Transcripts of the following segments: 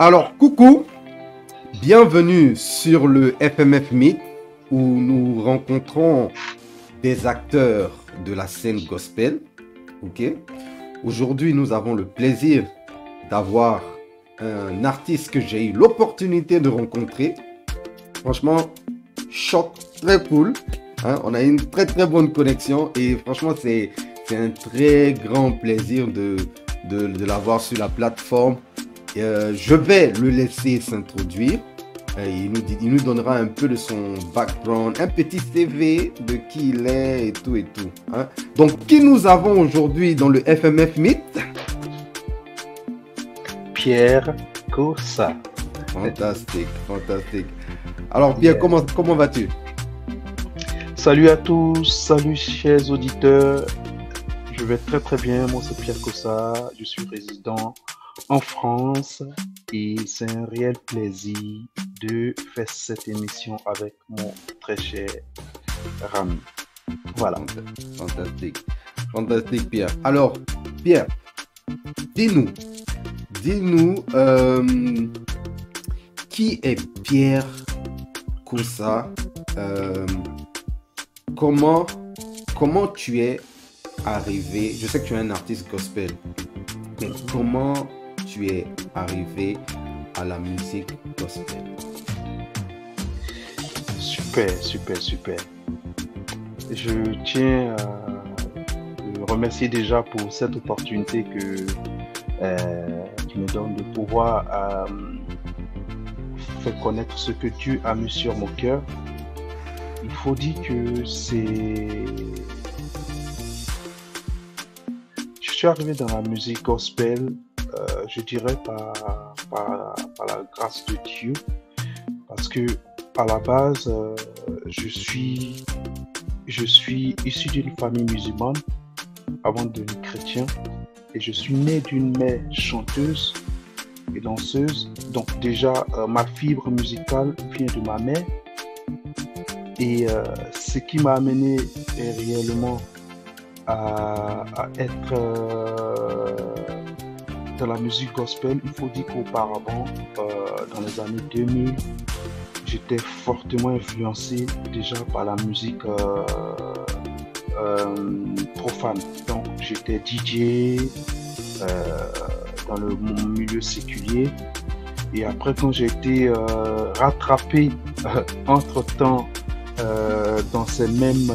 Alors, coucou, bienvenue sur le FMF Meet où nous rencontrons des acteurs de la scène gospel. Ok. Aujourd'hui, nous avons le plaisir d'avoir un artiste que j'ai eu l'opportunité de rencontrer. Franchement, choc, très cool. Hein, on a une très très bonne connexion et franchement, c'est un très grand plaisir de l'avoir sur la plateforme. Je vais le laisser s'introduire. Il nous donnera un peu de son background, un petit CV de qui il est et tout et tout. Hein. Donc, qui nous avons aujourd'hui dans le FMF Meet? Pierre Kossa. Fantastique, fantastique. Alors, Pierre, comment vas-tu? Salut à tous, salut chers auditeurs. Je vais très très bien, moi c'est Pierre Kossa, je suis résident en France et c'est un réel plaisir de faire cette émission avec mon très cher Rami. Voilà. Fantastique, fantastique Pierre. Alors, Pierre, dis-nous, qui est Pierre Kossa? Comment tu es arrivé? Je sais que tu es un artiste gospel, mais comment tu es arrivé à la musique gospel? Super. Je tiens à remercier déjà pour cette opportunité que tu me donnes de pouvoir faire connaître ce que Dieu a mis sur mon cœur. Il faut dire que je suis arrivé dans la musique gospel, je dirais par la grâce de Dieu, parce que à la base, je suis issu d'une famille musulmane avant de devenir chrétien, et je suis né d'une mère chanteuse et danseuse. Donc déjà, ma fibre musicale vient de ma mère. Et ce qui m'a amené réellement à être dans la musique gospel, il faut dire qu'auparavant, dans les années 2000, j'étais fortement influencé déjà par la musique profane. Donc j'étais DJ dans le milieu séculier. Et après, quand j'ai été rattrapé entre-temps dans ces mêmes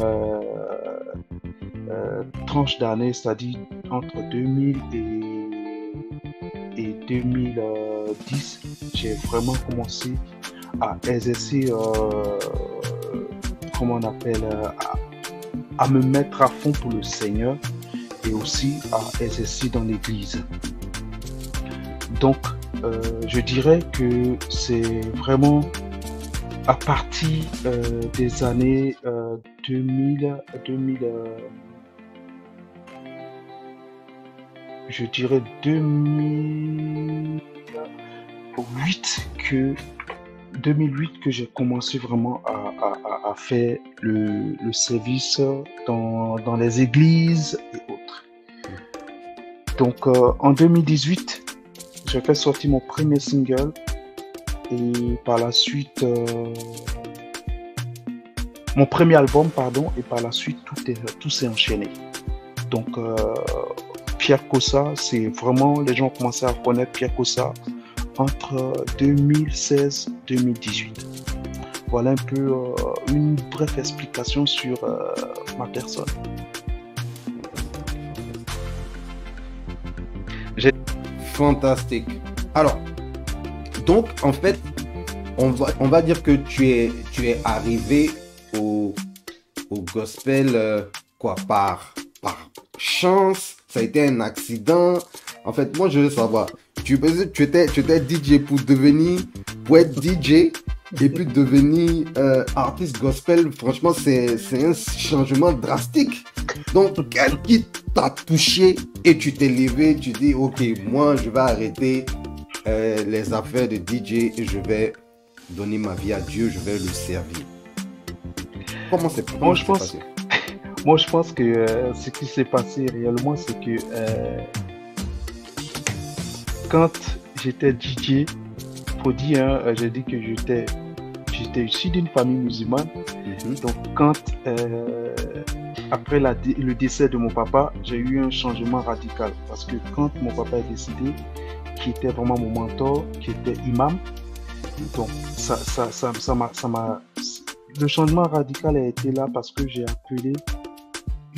tranches d'années, c'est-à-dire entre 2000 et 2010, j'ai vraiment commencé à exercer, comment on appelle, à me mettre à fond pour le Seigneur et aussi à exercer dans l'église. Donc, je dirais que c'est vraiment à partir des années 2000, je dirais 2008 que j'ai commencé vraiment à faire le service dans les églises et autres. Donc en 2018, j'ai fait sortir mon premier single. Et par la suite, mon premier album, et par la suite, tout s'est enchaîné. Donc, Pierre Kossa, c'est vraiment, les gens ont commencé à connaître Pierre Kossa entre 2016 et 2018. Voilà un peu une brève explication sur ma personne. Fantastique. Alors, donc, en fait, on va dire que tu es arrivé au gospel par chance. Ça a été un accident. En fait, moi, je veux savoir, tu étais DJ pour être DJ et puis devenir artiste gospel. Franchement, c'est un changement drastique. Donc, qu'est-ce qui t'a touché et tu t'es levé, tu dis, ok, moi, je vais arrêter les affaires de DJ et je vais donner ma vie à Dieu, je vais le servir. Comment c'est passé? Moi, je pense que ce qui s'est passé réellement, c'est que quand j'étais DJ, faut dire, hein, j'ai dit que j'étais issu d'une famille musulmane. Donc, quand, après le décès de mon papa, j'ai eu un changement radical. Parce que quand mon papa est décédé, qui était vraiment mon mentor, qui était imam, donc le changement radical a été là parce que j'ai appelé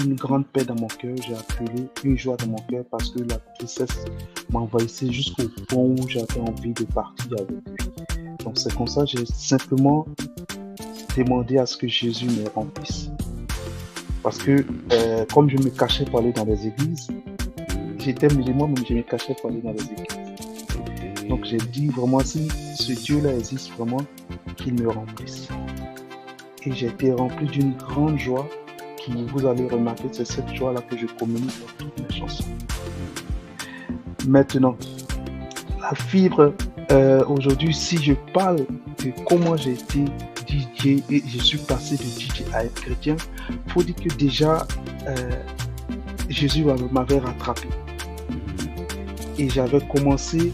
une grande paix dans mon cœur, j'ai appelé une joie dans mon cœur parce que la tristesse m'envahissait jusqu'au point où j'avais envie de partir avec lui. Donc c'est comme ça que j'ai simplement demandé à ce que Jésus me remplisse. Parce que comme je me cachais pour aller dans les églises, j'étais musulman, mais je me cachais pour aller dans les églises. Donc j'ai dit vraiment, si ce Dieu-là existe vraiment, qu'il me remplisse. Et j'ai été rempli d'une grande joie qui, vous allez remarquer, c'est cette joie-là que je communique dans toutes mes chansons. Maintenant, la fibre, aujourd'hui, si je parle de comment j'ai été DJ et je suis passé de DJ à être chrétien, il faut dire que déjà, Jésus m'avait rattrapé. Et j'avais commencé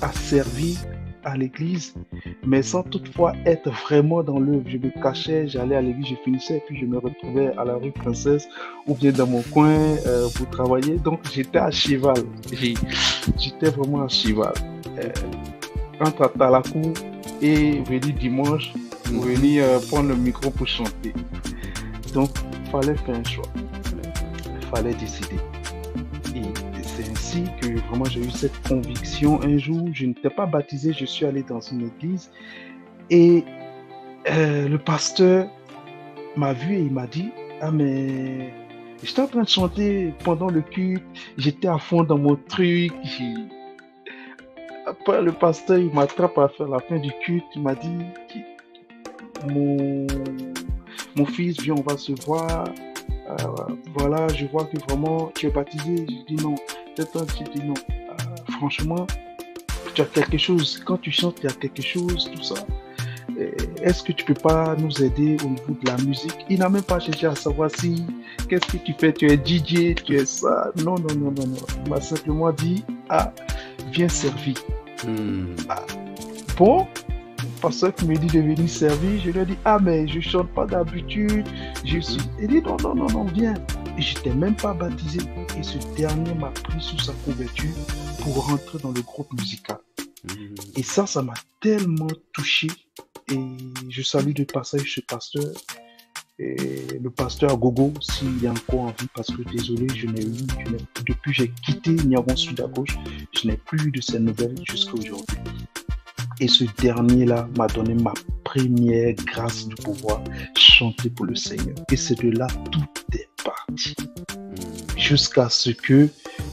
à servir à l'église, mais sans toutefois être vraiment dans l'œuvre. Je me cachais, j'allais à l'église, je finissais, et puis je me retrouvais à la rue Princesse ou bien dans mon coin pour travailler. Donc j'étais à cheval. J'étais vraiment à cheval. Entre à la cour et venir dimanche pour venir prendre le micro pour chanter. Donc il fallait faire un choix. Il fallait décider. Et c'est ainsi que vraiment j'ai eu cette conviction. Un jour, je n'étais pas baptisé, je suis allé dans une église et le pasteur m'a vu et il m'a dit: ah mais j'étais en train de chanter pendant le culte, j'étais à fond dans mon truc. Après le pasteur il m'attrape à la fin du culte, il m'a dit: mon fils, viens, on va se voir. Voilà, je vois que vraiment tu es baptisé. Je dis non. Tu dis non. Franchement, tu as quelque chose. Quand tu chantes, il y a quelque chose, tout ça. Est-ce que tu peux pas nous aider au niveau de la musique? Il n'a même pas cherché à savoir si, qu'est-ce que tu fais? Tu es DJ, tu es ça. Non. Il m'a simplement dit: ah, viens servir. Bon. Pasteur qui me dit de venir servir, je lui ai dit: ah mais je chante pas d'habitude, il dit non, viens. Et j'étais même pas baptisé. Et ce dernier m'a pris sous sa couverture pour rentrer dans le groupe musical. Et ça m'a tellement touché. Et je salue de passage ce pasteur. Et le pasteur Agogo, s'il est encore en vie, parce que désolé, depuis que j'ai quitté Niagon Sud à gauche, je n'ai plus de ses nouvelles jusqu'à aujourd'hui. Et ce dernier-là m'a donné ma première grâce de pouvoir chanter pour le Seigneur. Et c'est de là tout est parti. Jusqu'à ce que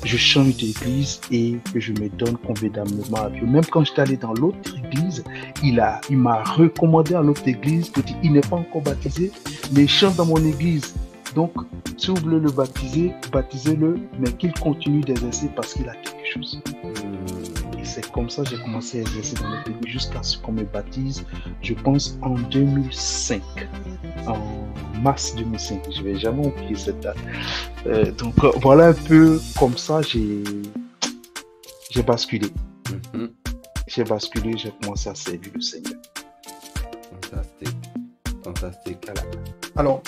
je change d'église et que je me donne convenablement à Dieu. Même quand j'étais allé dans l'autre église, il m'a recommandé à l'autre église pour dire: il n'est pas encore baptisé, mais il chante dans mon église. Donc, si vous voulez le baptiser, baptisez-le, mais qu'il continue d'exercer parce qu'il a quelque chose. Et c'est comme ça que j'ai commencé à exercer dans notre église jusqu'à ce qu'on me baptise, je pense en 2005, en mars 2005. Je ne vais jamais oublier cette date. Donc voilà un peu comme ça, j'ai basculé. J'ai basculé, j'ai commencé à servir le Seigneur. Fantastique. Alors,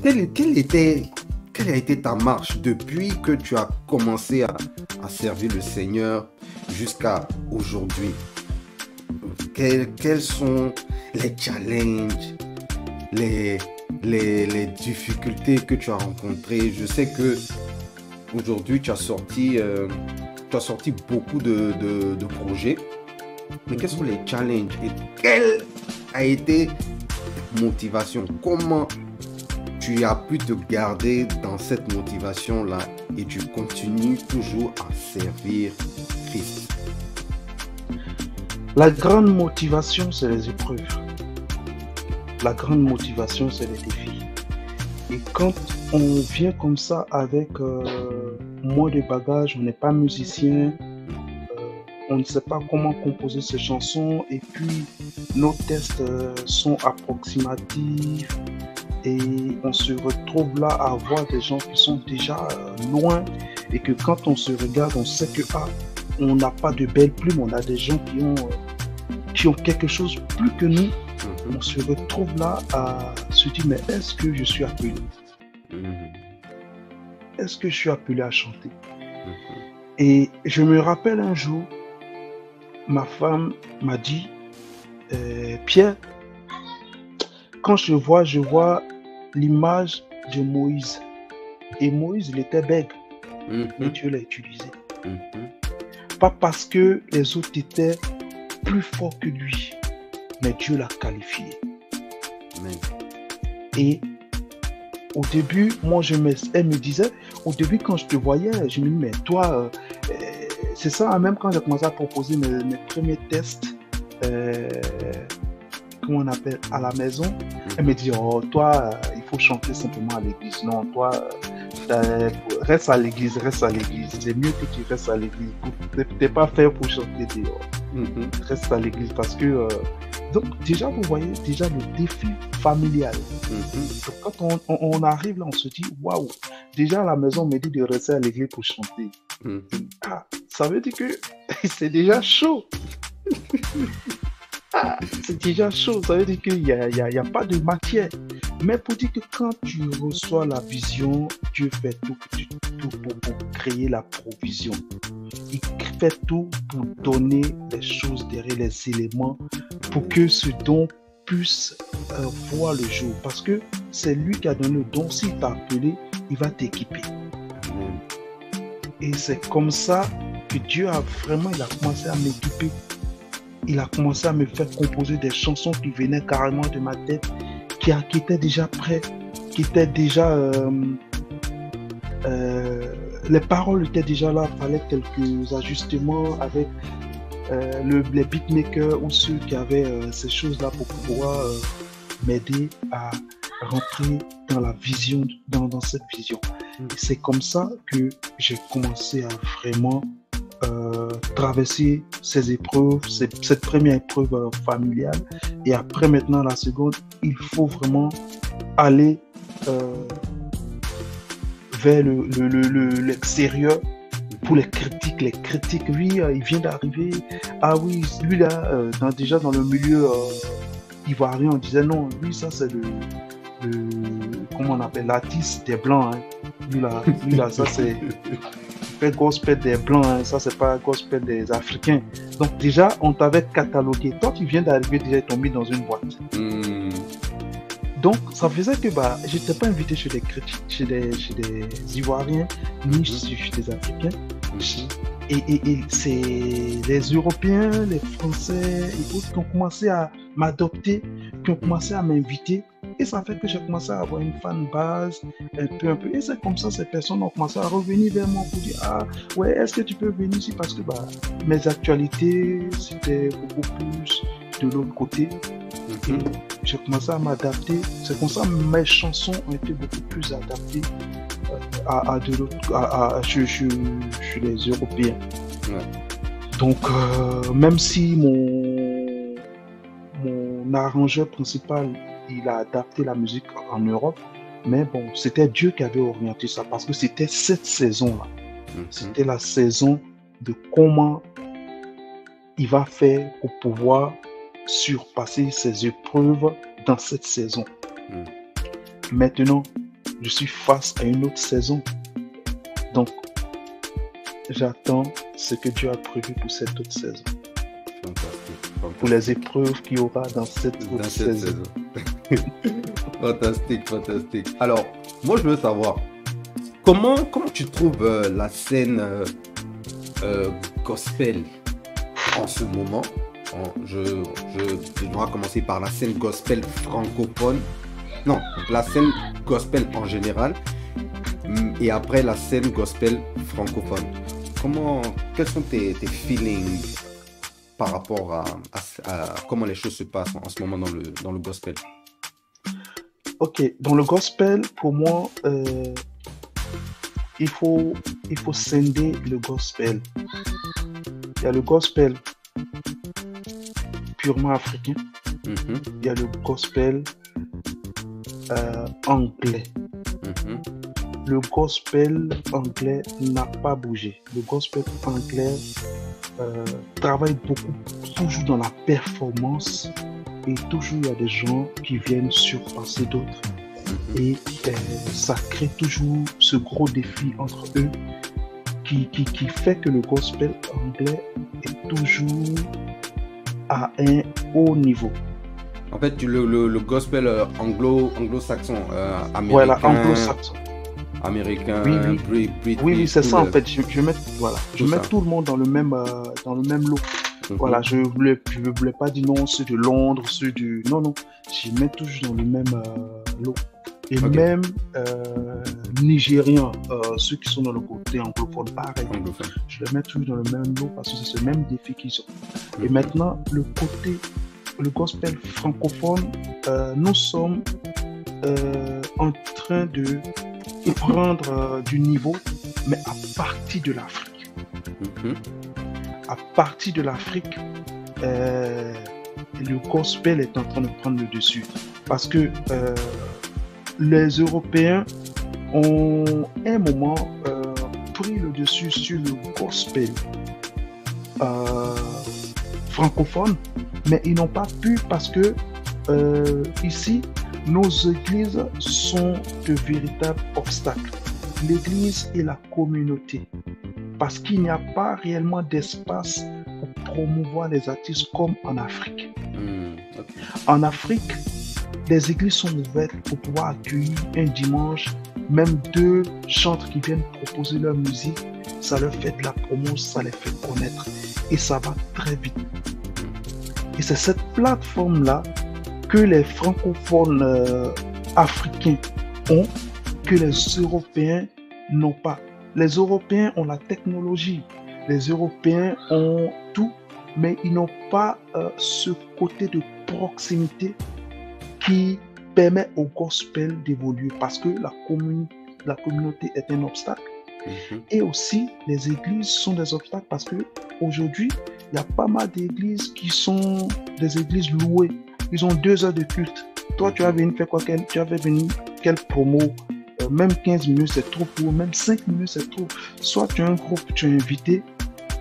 quelle a été ta marche depuis que tu as commencé à servir le Seigneur jusqu'à aujourd'hui? Quels sont les challenges, les difficultés que tu as rencontrées? Je sais que aujourd'hui tu as sorti beaucoup de projets, mais quels sont les challenges et quelle a été ta motivation? Comment tu as pu te garder dans cette motivation-là et tu continues toujours à servir Christ? La grande motivation, c'est les épreuves. La grande motivation, c'est les défis. Et quand on vient comme ça avec moins de bagages, on n'est pas musicien, on ne sait pas comment composer ces chansons, et puis nos tests sont approximatifs, et on se retrouve là à voir des gens qui sont déjà loin, et que quand on se regarde, on sait que on n'a pas de belles plumes, on a des gens qui ont quelque chose plus que nous, on se retrouve là à se dire, mais est-ce que je suis appelé? Est-ce que je suis appelé à chanter? Et je me rappelle un jour, ma femme m'a dit, Pierre, quand je vois l'image de Moïse. Et Moïse, il était bègue, mais Dieu l'a utilisé. Pas parce que les autres étaient plus forts que lui, mais Dieu l'a qualifié. Et au début, moi, elle me disait, au début, quand je te voyais, je me disais, mais toi, c'est ça, hein, même quand j'ai commencé à proposer mes premiers tests, comment on appelle, à la maison, elle me dit, oh, toi, il faut chanter simplement à l'église. Non, toi, reste à l'église. C'est mieux que tu restes à l'église. T'es pas fait pour chanter dehors. Reste à l'église parce que... donc, déjà, vous voyez, déjà le défi familial. Donc, quand on arrive là, on se dit, waouh, déjà à la maison, on me dit de rester à l'église pour chanter. Ah, ça veut dire que c'est déjà chaud. C'est déjà chaud, ça veut dire qu'il n'y a pas de matière. Mais pour dire que quand tu reçois la vision, Dieu fait tout pour créer la provision. Il fait tout pour donner les choses derrière les éléments pour que ce don puisse voir le jour. Parce que c'est lui qui a donné le don. S'il t'a appelé, il va t'équiper. Et c'est comme ça que Dieu a commencé à m'équiper. Il a commencé à me faire composer des chansons qui venaient carrément de ma tête, qui étaient déjà prêtes, qui étaient déjà... les paroles étaient déjà là, il fallait quelques ajustements avec les beatmakers ou ceux qui avaient ces choses-là pour pouvoir m'aider à rentrer dans la vision, dans cette vision. Et c'est comme ça que j'ai commencé à vraiment traverser ces épreuves, cette première épreuve familiale. Et après, maintenant, la seconde, il faut vraiment aller vers l'extérieur pour les critiques. Les critiques, oui, il vient d'arriver. Ah oui, lui là, déjà dans le milieu ivoirien, on disait non, lui, ça c'est le comment on appelle, l'artiste des Blancs. Hein. Lui là, ça c'est fait gospel des Blancs, hein. Ça c'est pas gospel des Africains. Donc déjà, on t'avait catalogué. Toi, tu viens d'arriver, déjà tombé dans une boîte. Donc, ça faisait que je n'étais pas invité chez des critiques, chez des Ivoiriens, ni chez des Africains. Et c'est les Européens, les Français et autres qui ont commencé à m'adopter, qui ont commencé à m'inviter. Et ça fait que j'ai commencé à avoir une fan base, un peu. Et c'est comme ça, ces personnes ont commencé à revenir vers moi pour dire, ah, ouais, est-ce que tu peux venir ici? Parce que mes actualités, c'était beaucoup plus de l'autre côté. Et j'ai commencé à m'adapter. C'est comme ça que mes chansons ont été beaucoup plus adaptées chez les Européens. Donc, même si mon arrangeur principal, il a adapté la musique en Europe, mais bon, c'était Dieu qui avait orienté ça parce que c'était cette saison-là. C'était la saison de comment il va faire pour pouvoir surpasser ses épreuves dans cette saison. Maintenant, je suis face à une autre saison. Donc, j'attends ce que Dieu a prévu pour cette autre saison. Fantastique. Pour les épreuves qu'il y aura dans cette autre saison. Fantastique. Alors, moi, je veux savoir, comment tu trouves la scène gospel en ce moment? Je dois commencer par la scène gospel francophone. Non, la scène gospel en général. Et après, la scène gospel francophone. Quels sont tes feelings par rapport à comment les choses se passent en ce moment dans le gospel? Ok, dans le gospel, pour moi, il faut scinder le gospel. Il y a le gospel purement africain. Il y a le gospel anglais. Le gospel anglais n'a pas bougé. Le gospel anglais travaille beaucoup, toujours dans la performance, et toujours il y a des gens qui viennent surpasser d'autres. Et ça crée toujours ce gros défi entre eux qui fait que le gospel anglais est toujours à un haut niveau. En fait, le gospel anglo-saxon, américain, Voilà, anglo-saxon. Américain, Oui, c'est ça le... en fait. Je mets tout le monde dans le même lot. Voilà, je voulais pas dire non, ceux de Londres, ceux du... Non, je mets toujours dans le même lot. Et même Nigériens, ceux qui sont dans le côté anglophone, pareil. Je les mets toujours dans le même lot parce que c'est ce même défi qu'ils ont. Et maintenant, le gospel francophone, nous sommes en train de prendre du niveau, mais à partir de l'Afrique. À partir de l'Afrique, le gospel est en train de prendre le dessus. Parce que les Européens ont un moment pris le dessus sur le gospel francophone, mais ils n'ont pas pu parce que ici, nos églises sont de véritables obstacles. L'église et la communauté. Parce qu'il n'y a pas réellement d'espace pour promouvoir les artistes comme en Afrique. En Afrique, les églises sont ouvertes pour pouvoir accueillir un dimanche, même 2 chantres qui viennent proposer leur musique. Ça leur fait de la promo, ça les fait connaître. Et ça va très vite. Et c'est cette plateforme-là que les francophones africains ont, que les Européens n'ont pas. Les Européens ont la technologie, les Européens ont tout, mais ils n'ont pas ce côté de proximité qui permet au gospel d'évoluer parce que la communauté est un obstacle. Et aussi, les églises sont des obstacles parce qu'aujourd'hui, il y a pas mal d'églises qui sont des églises louées. Ils ont 2 heures de culte. Toi, tu as venu faire quoi? Tu avais venu quelle promo? Même 15 minutes, c'est trop pour eux. Même 5 minutes, c'est trop. Soit tu as un groupe, tu es invité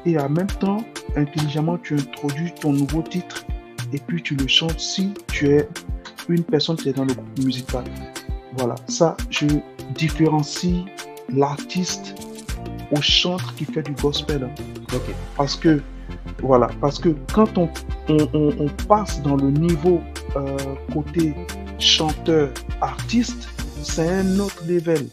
et en même temps, intelligemment, tu introduis ton nouveau titre et puis tu le chantes si tu es une personne qui est dans le groupe musical. Voilà, ça, je différencie l'artiste au chantre qui fait du gospel. Parce que quand on passe dans le niveau côté chanteur-artiste, c'est un autre level.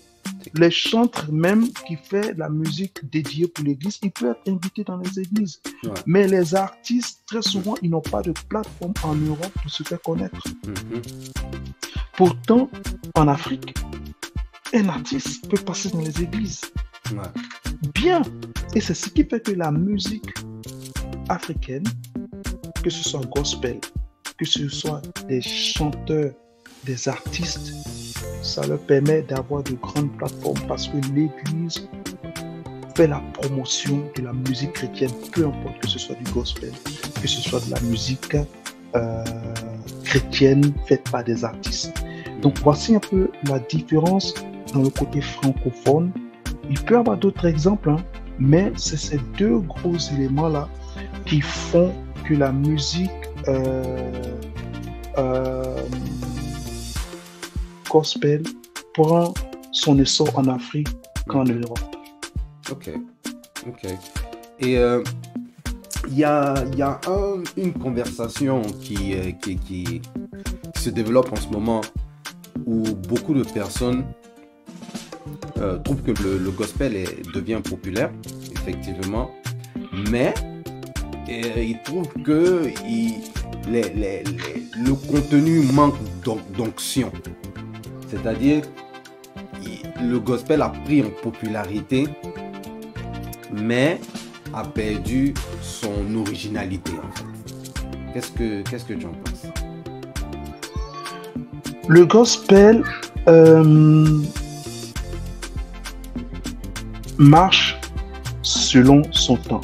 Les chantres même qui fait la musique dédiée pour l'église, ils peuvent être invités dans les églises. Mais les artistes, très souvent, ils n'ont pas de plateforme en Europe pour se faire connaître. Pourtant, en Afrique, un artiste peut passer dans les églises. Bien. Et c'est ce qui fait que la musique africaine, que ce soit gospel, que ce soit des chanteurs, des artistes, ça leur permet d'avoir de grandes plateformes parce que l'Église fait la promotion de la musique chrétienne, peu importe que ce soit du gospel, que ce soit de la musique chrétienne faite par des artistes. Donc voici un peu la différence dans le côté francophone. Il peut y avoir d'autres exemples, mais c'est ces 2 gros éléments-là qui font que la musique gospel prend son essor en Afrique qu'en Europe. Ok. Et il y a une conversation qui se développe en ce moment où beaucoup de personnes trouvent que le gospel devient populaire, effectivement, mais ils trouvent que le contenu manque d'onction. C'est-à-dire, le gospel a pris en popularité, mais a perdu son originalité, en fait. Qu'est-ce que tu en penses? Le gospel marche selon son temps.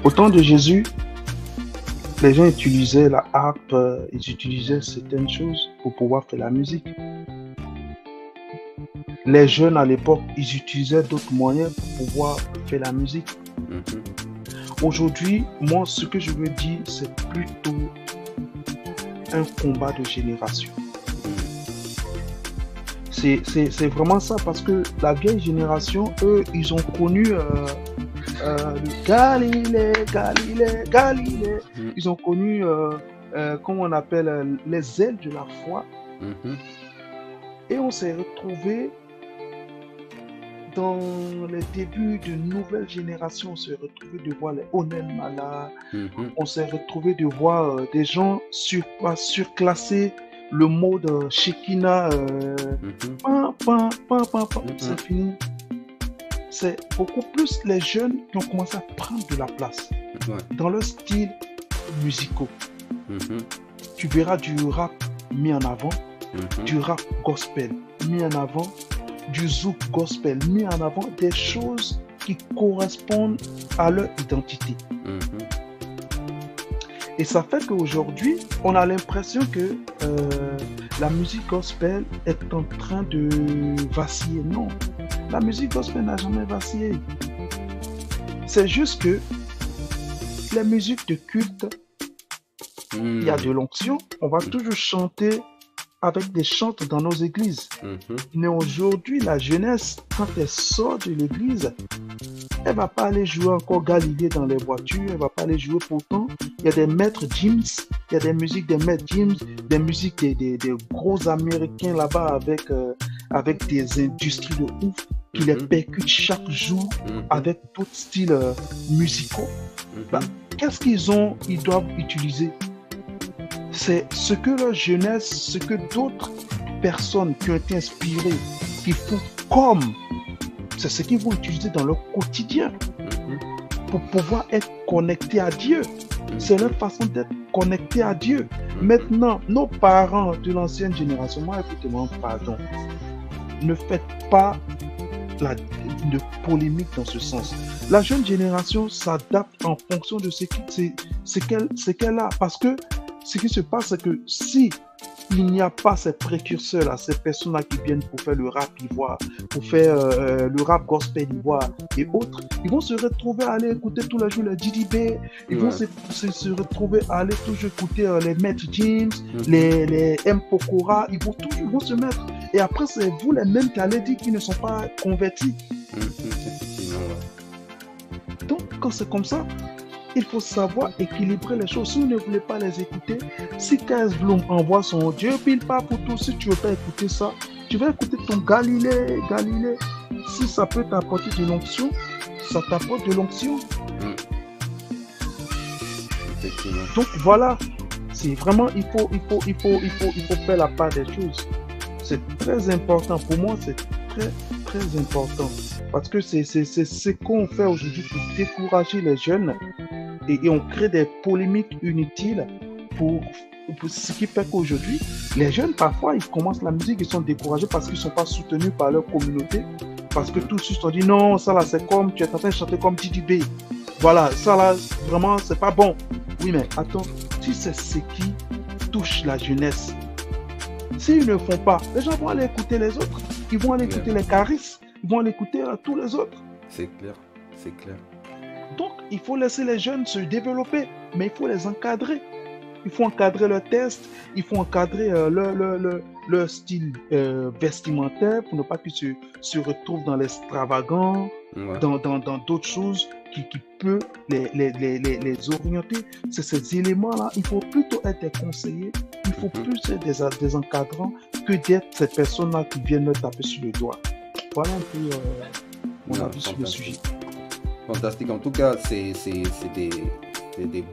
Au temps de Jésus, les gens utilisaient la harpe, ils utilisaient certaines choses pour pouvoir faire la musique. Les jeunes à l'époque, ils utilisaient d'autres moyens pour pouvoir faire la musique. Mhm. Aujourd'hui, moi, ce que je veux dire, c'est plutôt un combat de génération. C'est vraiment ça, parce que la vieille génération, eux, ils ont connu le Galilée. Mhm. Ils ont connu, comment on appelle, les ailes de la foi. Mhm. Et on s'est retrouvé dans les débuts de nouvelles générations. On s'est retrouvé de voir les Onel Mala. Mhm. On s'est retrouvé de voir des gens surclasser le mode Shekina. Mhm. C'est Mhm. fini. C'est beaucoup plus les jeunes qui ont commencé à prendre de la place Ouais. dans leurs styles musicaux. Mhm. Tu verras du rap mis en avant, Mhm. du rap gospel mis en avant, du zouk gospel mis en avant, des choses qui correspondent à leur identité. Mhm. Et ça fait qu'aujourd'hui, on a l'impression que la musique gospel est en train de vaciller. Non, la musique gospel n'a jamais vacillé. C'est juste que les musiques de culte, il y a de l'onction, on va toujours chanter avec des chantes dans nos églises. Mhm. Mais aujourd'hui, la jeunesse, quand elle sort de l'église, elle va pas aller jouer encore Galilée dans les voitures, elle va pas aller jouer. Pourtant, il y a des maîtres James, il y a des musiques des maîtres James, des musiques des gros Américains là-bas avec des industries de ouf qui les percutent chaque jour avec d'autres styles musicaux. Bah, qu'est-ce ils doivent utiliser? C'est ce que leur jeunesse, ce que d'autres personnes qui ont été inspirées, qui font comme, c'est ce qu'ils vont utiliser dans leur quotidien pour pouvoir être connectés à Dieu. C'est leur façon d'être connectés à Dieu. Maintenant, nos parents de l'ancienne génération, moi, écoutez-moi, pardon, ne faites pas de polémique dans ce sens. La jeune génération s'adapte en fonction de ce qu'elle a. Parce que ce qui se passe, c'est que si il n'y a pas ces précurseurs-là, ces personnes-là qui viennent pour faire le rap ivoire, pour faire le rap gospel ivoire et autres, ils vont se retrouver à aller écouter tous les jours les Didi B, ils vont se retrouver à aller toujours écouter les Maître James, les M. Pokora, ils vont se mettre. Et après, c'est vous les mêmes qui allez dire qu'ils ne sont pas convertis. Donc, quand c'est comme ça, il faut savoir équilibrer les choses. Si vous ne voulez pas les écouter, si Kaz Bloom envoie son Dieu, puis il part pour tout. Si tu ne veux pas écouter ça, tu vas écouter ton Galilée. Si ça peut t'apporter de l'onction, ça t'apporte de l'onction. Donc voilà, c'est vraiment, il faut faire la part des choses. C'est très important. Pour moi, c'est très, très important. Parce que c'est ce qu'on fait aujourd'hui pour décourager les jeunes. Et on crée des polémiques inutiles pour ce qui fait qu'aujourd'hui, les jeunes, parfois, ils commencent la musique, ils sont découragés parce qu'ils ne sont pas soutenus par leur communauté. Parce que tous se sont dit, non, ça là, c'est comme, tu es en train de chanter comme Didi B. Voilà, ça là, vraiment, c'est pas bon. Oui, mais attends, si c'est ce qui touche la jeunesse, s'ils ne font pas, les gens vont aller écouter les autres. Ils vont aller écouter les Caris, ils vont aller écouter tous les autres. C'est clair, c'est clair. Donc, il faut laisser les jeunes se développer, mais il faut les encadrer. Il faut encadrer leurs tests, il faut encadrer leur style vestimentaire pour ne pas qu'ils se retrouvent dans l'extravagant, dans d'autres choses qui peuvent les orienter. C'est ces éléments-là, il faut plutôt être des conseillers, il faut plus être des encadrants que d'être ces personnes-là qui viennent leur taper sur le doigt. Voilà un peu mon avis sur le sujet. Fantastique. En tout cas, c'est des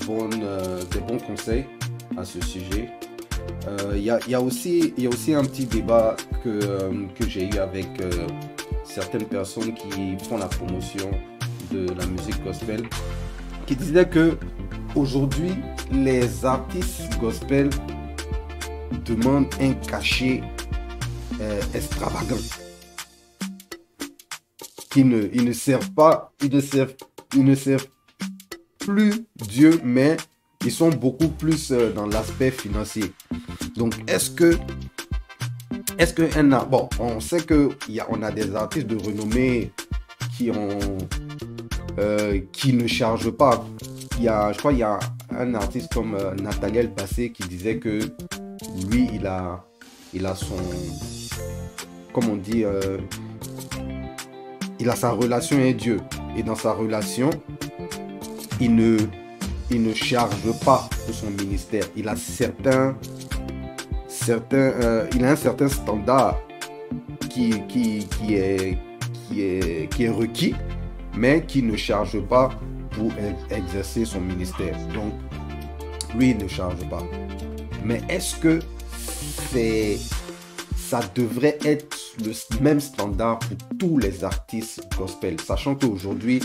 bons conseils à ce sujet. Il y a aussi un petit débat que j'ai eu avec certaines personnes qui font la promotion de la musique gospel, qui disaient que aujourd'hui, les artistes gospel demandent un cachet extravagant. Ils ne servent plus Dieu, mais ils sont beaucoup plus dans l'aspect financier. Donc, bon, on sait qu'on a des artistes de renommée qui ont qui ne charge pas. Je crois qu'il y a un artiste comme Nathaniel Bassé qui disait que lui, il a son, comme on dit, il a sa relation avec Dieu. Et dans sa relation, il ne charge pas pour son ministère. Il a il a un certain standard qui est requis, mais qui ne charge pas pour exercer son ministère. Donc, lui, il ne charge pas. Mais est-ce que ça devrait être le même standard pour tous les artistes gospel, sachant qu'aujourd'hui,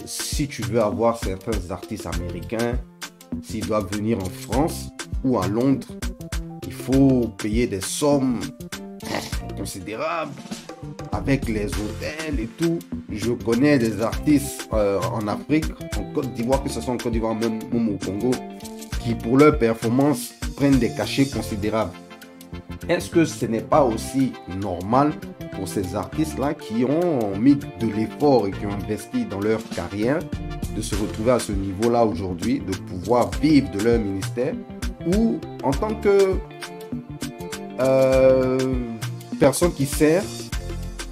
si tu veux avoir certains artistes américains, s'ils doivent venir en France ou à Londres, il faut payer des sommes considérables avec les hôtels et tout. Je connais des artistes en Afrique, en Côte d'Ivoire, que ce soit en Côte d'Ivoire, même au Congo, qui pour leur performance prennent des cachets considérables. Est-ce que ce n'est pas aussi normal pour ces artistes-là qui ont mis de l'effort et qui ont investi dans leur carrière de se retrouver à ce niveau-là aujourd'hui, de pouvoir vivre de leur ministère, ou en tant que personne qui sert,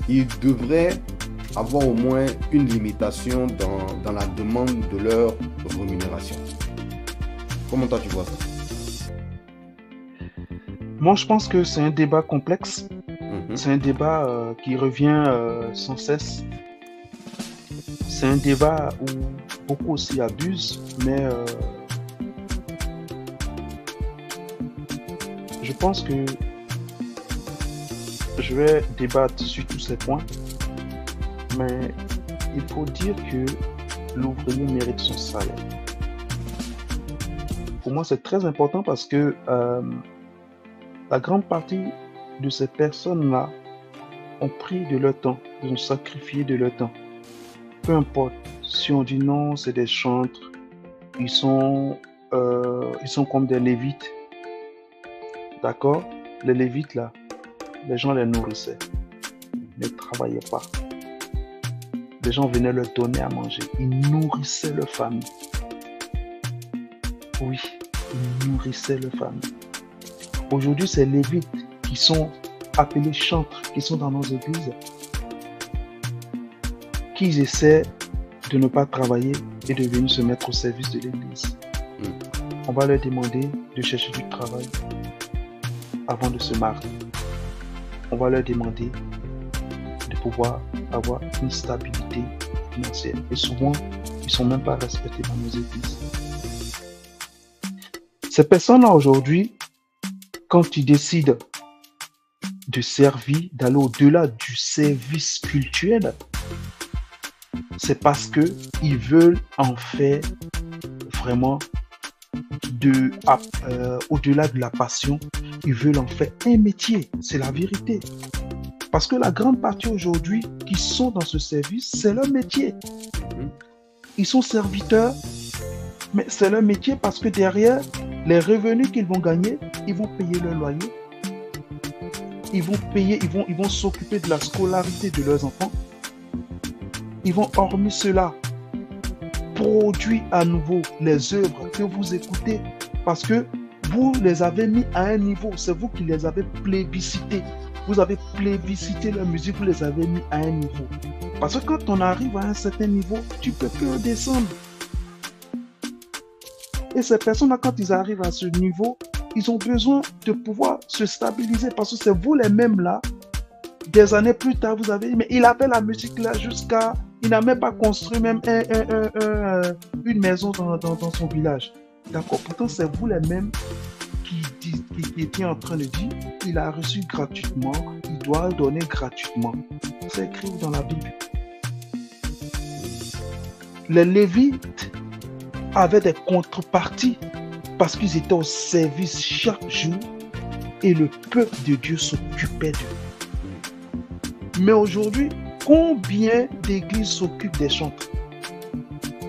ils devraient avoir au moins une limitation dans la demande de leur rémunération? Comment toi tu vois ça? Moi, je pense que c'est un débat complexe. C'est un débat qui revient sans cesse. C'est un débat où beaucoup aussi abusent, mais je pense que je vais débattre sur tous ces points, mais il faut dire que l'ouvrier mérite son salaire. Pour moi, c'est très important parce que la grande partie de ces personnes-là ont pris de leur temps, ils ont sacrifié de leur temps. Peu importe, si on dit non, c'est des chantres, ils sont comme des lévites. D'accord? Les lévites, là, les gens les nourrissaient, ils ne travaillaient pas. Les gens venaient leur donner à manger, ils nourrissaient leur famille. Oui, ils nourrissaient leur famille. Aujourd'hui, c'est les lévites qui sont appelés chantres, qui sont dans nos églises, qui essaient de ne pas travailler et de venir se mettre au service de l'église. On va leur demander de chercher du travail avant de se marier. On va leur demander de pouvoir avoir une stabilité financière. Et souvent, ils ne sont même pas respectés dans nos églises. Ces personnes-là aujourd'hui, quand ils décident de servir, d'aller au-delà du service cultuel, c'est parce qu'ils veulent en faire vraiment au-delà de la passion, ils veulent en faire un métier. C'est la vérité. Parce que la grande partie aujourd'hui qui sont dans ce service, c'est leur métier. Ils sont serviteurs, mais c'est leur métier parce que derrière, les revenus qu'ils vont gagner, ils vont payer leur loyer. Ils vont s'occuper de la scolarité de leurs enfants. Ils vont, hormis cela, produire à nouveau les œuvres que vous écoutez parce que vous les avez mis à un niveau. C'est vous qui les avez plébiscités. Vous avez plébiscité leur musique, vous les avez mis à un niveau. Parce que quand on arrive à un certain niveau, tu peux plus redescendre. Et ces personnes-là, quand ils arrivent à ce niveau, ils ont besoin de pouvoir se stabiliser parce que c'est vous les mêmes là. Des années plus tard, vous avez dit, mais il avait la musique là jusqu'à... Il n'a même pas construit même une maison dans son village. D'accord, pourtant c'est vous les mêmes qui étiez en train de dire, il a reçu gratuitement, il doit donner gratuitement. C'est écrit dans la Bible. Les Lévites avaient des contreparties parce qu'ils étaient au service chaque jour et le peuple de Dieu s'occupait d'eux. Mais aujourd'hui, combien d'églises s'occupent des chantres?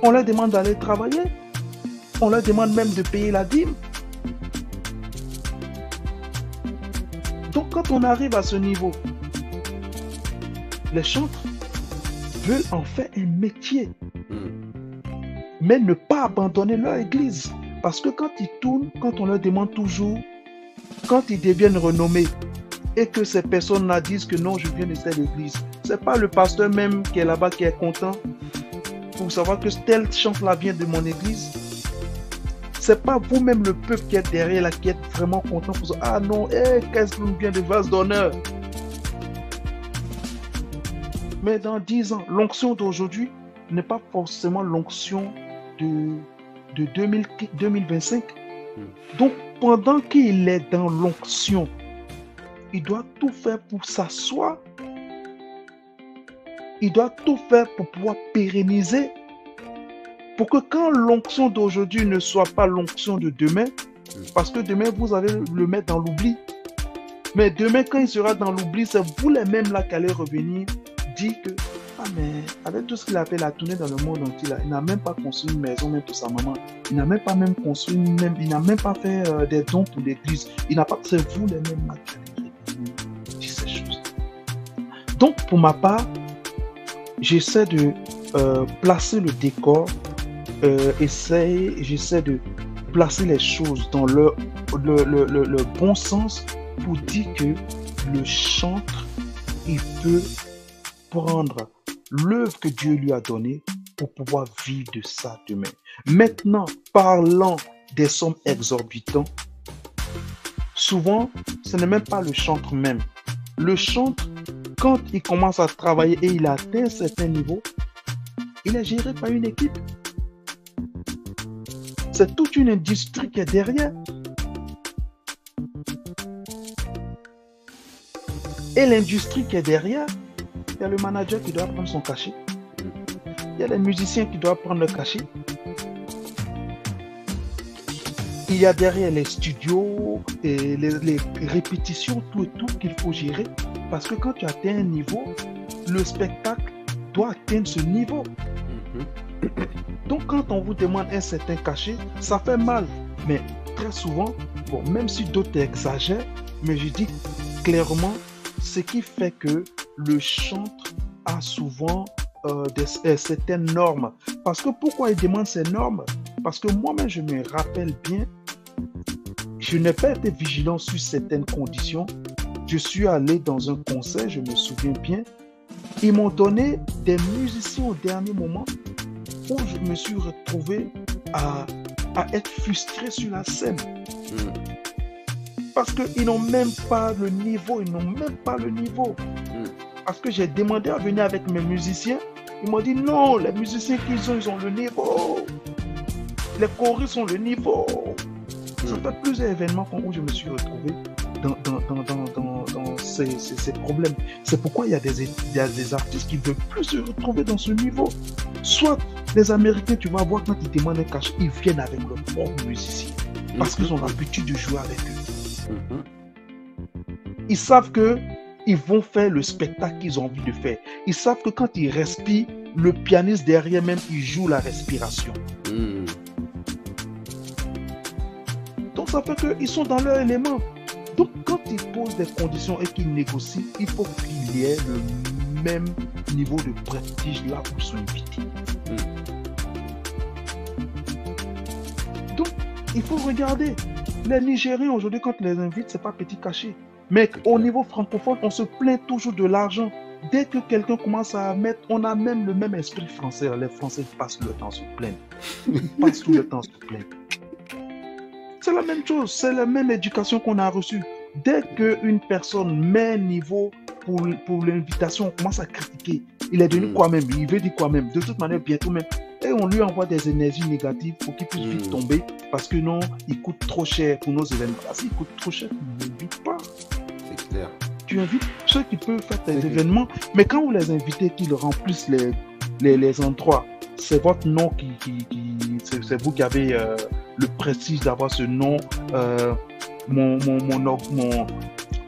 On leur demande d'aller travailler. On leur demande même de payer la dîme. Donc quand on arrive à ce niveau, les chantres veulent en faire un métier, Mm. mais ne pas abandonner leur église. Parce que quand ils tournent, quand on leur demande toujours, quand ils deviennent renommés et que ces personnes-là disent que non, je viens de cette église, c'est pas le pasteur même qui est là-bas qui est content pour savoir que tel chante-là vient de mon église. C'est pas vous-même le peuple qui est derrière là qui êtes vraiment content pour ça. Ah non, qu'est-ce que nous vient de vase d'honneur. Mais dans 10 ans, l'onction d'aujourd'hui n'est pas forcément l'onction de 2025. Donc, pendant qu'il est dans l'onction, il doit tout faire pour s'asseoir. Il doit tout faire pour pouvoir pérenniser. Pour que quand l'onction d'aujourd'hui ne soit pas l'onction de demain, parce que demain, vous allez le mettre dans l'oubli. Mais demain, quand il sera dans l'oubli, c'est vous les mêmes là qui allez revenir dire que ah mais avec tout ce qu'il a fait la tournée dans le monde entier là, il n'a même pas construit une maison même pour sa maman, il n'a même pas même construit il n'a même pas fait des dons pour l'église, il n'a pas, c'est vous les mêmes là qui allez dire ces choses. Donc pour ma part, j'essaie de placer le décor, j'essaie de placer les choses dans le bon sens pour dire que le chantre, il peut prendre l'œuvre que Dieu lui a donnée pour pouvoir vivre de ça demain. Maintenant, parlant des sommes exorbitantes, souvent, ce n'est même pas le chantre même. Le chantre, quand il commence à travailler et il atteint un certain niveau, il est géré par une équipe. C'est toute une industrie qui est derrière. Et l'industrie qui est derrière, il y a le manager qui doit prendre son cachet. Il y a les musiciens qui doivent prendre leur cachet. Il y a derrière les studios, et les répétitions, tout et tout qu'il faut gérer. Parce que quand tu atteins un niveau, le spectacle doit atteindre ce niveau. Donc quand on vous demande un certain cachet, ça fait mal. Mais très souvent, bon, même si d'autres exagèrent, mais je dis clairement, ce qui fait que le chantre a souvent certaines normes. Parce que pourquoi il demande ces normes? Parce que moi-même, je me rappelle bien, je n'ai pas été vigilant sur certaines conditions. Je suis allé dans un concert, je me souviens bien. Ils m'ont donné des musiciens au dernier moment où je me suis retrouvé à être frustré sur la scène. Parce qu'ils n'ont même pas le niveau, Parce que j'ai demandé à venir avec mes musiciens. Ils m'ont dit non, les musiciens qu'ils ont, ils ont le niveau. Les choristes ont le niveau. Ça fait plusieurs événements où je me suis retrouvé dans ces problèmes. C'est pourquoi il y a des artistes qui ne veulent plus se retrouver dans ce niveau. Soit les Américains, tu vas voir, quand ils demandent un cachet, ils viennent avec leurs propres musiciens. Parce qu'ils ont l'habitude de jouer avec eux. Ils savent qu'ils vont faire le spectacle qu'ils ont envie de faire. Ils savent que quand ils respirent, le pianiste derrière même, il joue la respiration. Donc ça fait qu'ils sont dans leur élément. Donc quand ils posent des conditions et qu'ils négocient, il faut qu'il y ait le même niveau de prestige là où ils sont invités. Donc il faut regarder. Les Nigériens aujourd'hui, quand on les invite, c'est pas petit cachet. Mais au niveau francophone, on se plaint toujours de l'argent. Dès que quelqu'un commence à mettre, on a même le même esprit français. Les Français passent le temps à se plaindre. Ils passent tout le temps à se plaindre. C'est la même chose, c'est la même éducation qu'on a reçue. Dès qu'une personne met un niveau pour l'invitation, on commence à critiquer. Il est devenu quoi même? Il veut dire quoi même? De toute manière, bientôt même. Et on lui envoie des énergies négatives pour qu'il puisse vite tomber. Parce que non, il coûte trop cher pour nos événements. S'il coûte trop cher, tu ne l'invites pas. C'est clair. Tu invites ceux qui peuvent faire tes événements. Mais quand vous les invitez, qu'ils remplissent les endroits, c'est votre nom c'est vous qui avez le prestige d'avoir ce nom.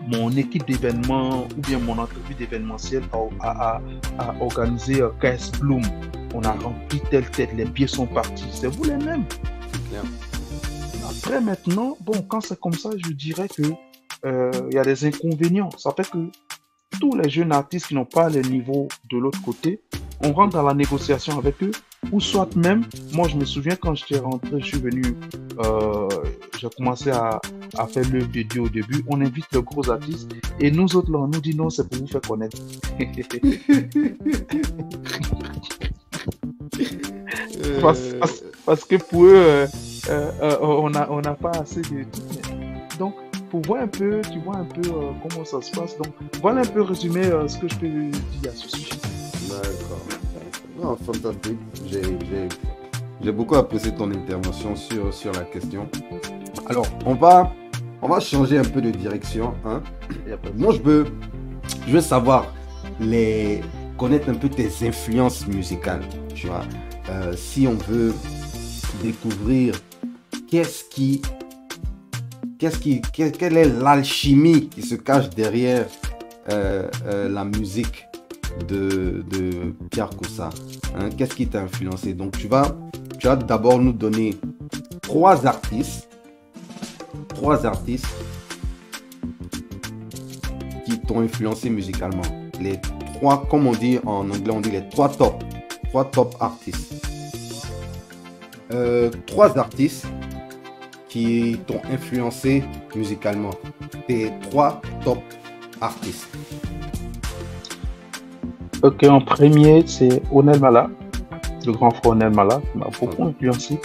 Mon équipe d'événements ou bien mon entreprise d'événementiel a organisé KS Bloom. On a rempli telle tête, les billets sont partis. C'est vous les mêmes. C'est clair. Après maintenant, bon, quand c'est comme ça, je dirais que y a des inconvénients. Ça fait que tous les jeunes artistes qui n'ont pas le niveau de l'autre côté, on rentre dans la négociation avec eux, ou soit même, moi je me souviens quand j'étais rentré, je suis venu, euh, j'ai commencé à faire l'œuvre de Dieu au début, on invite le gros artiste, et nous autres là, on nous dit non, c'est pour vous faire connaître. Parce que pour eux, on n'a pas assez de tout. Donc, pour voir un peu, tu vois un peu comment ça se passe. Donc, voilà un peu résumé ce que je peux dire à ce sujet. D'accord. Non, fantastique. J'ai beaucoup apprécié ton intervention sur la question. Alors, on va changer un peu de direction, hein. Moi, je veux savoir connaître un peu tes influences musicales, tu vois. Si on veut découvrir quelle est l'alchimie qui se cache derrière la musique de Pierre Caussat, hein, qu'est-ce qui t'a influencé? Donc tu vas d'abord nous donner trois artistes qui t'ont influencé musicalement. Les trois, comme on dit en anglais, on dit les trois top artistes. Trois artistes qui t'ont influencé musicalement. Tes trois top artistes. Ok, en premier, c'est Onel Mala, le grand frère Onel Mala, qui m'a beaucoup influencé.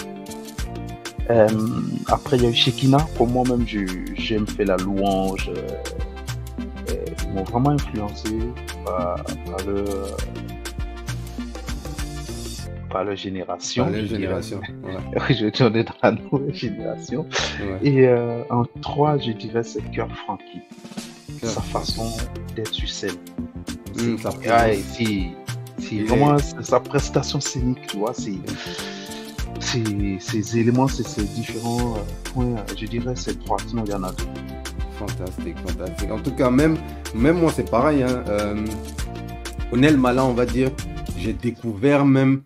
Après, il y a eu Shekina, pour moi-même, j'aime faire la louange. Ils m'ont vraiment influencé par leur génération. Par leur génération. Ouais. Je tournais dans la nouvelle génération. Ouais. Et en trois, je dirais c'est Cœur Frankie. Sa façon d'être sur scène. C'est vraiment sa prestation scénique, tu vois. Ces éléments, ces différents points, je dirais c'est trois, sinon il y en a deux. Fantastique. En tout cas, même moi c'est pareil. Hein. Onel Mala, on va dire, j'ai découvert même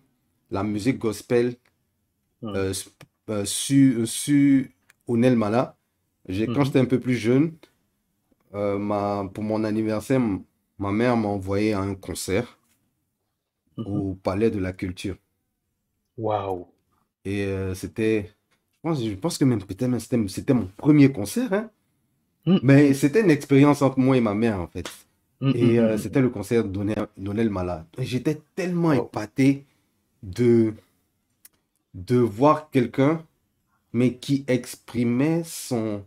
la musique gospel sur Onel Mala. Quand j'étais un peu plus jeune, pour mon anniversaire, ma mère m'a envoyé à un concert au Palais de la Culture. Waouh! Et je pense que même peut-être c'était mon premier concert, hein. Mais c'était une expérience entre moi et ma mère en fait. Et c'était le concert d'Onel Mala. J'étais tellement épaté de voir quelqu'un, mais qui exprimait sa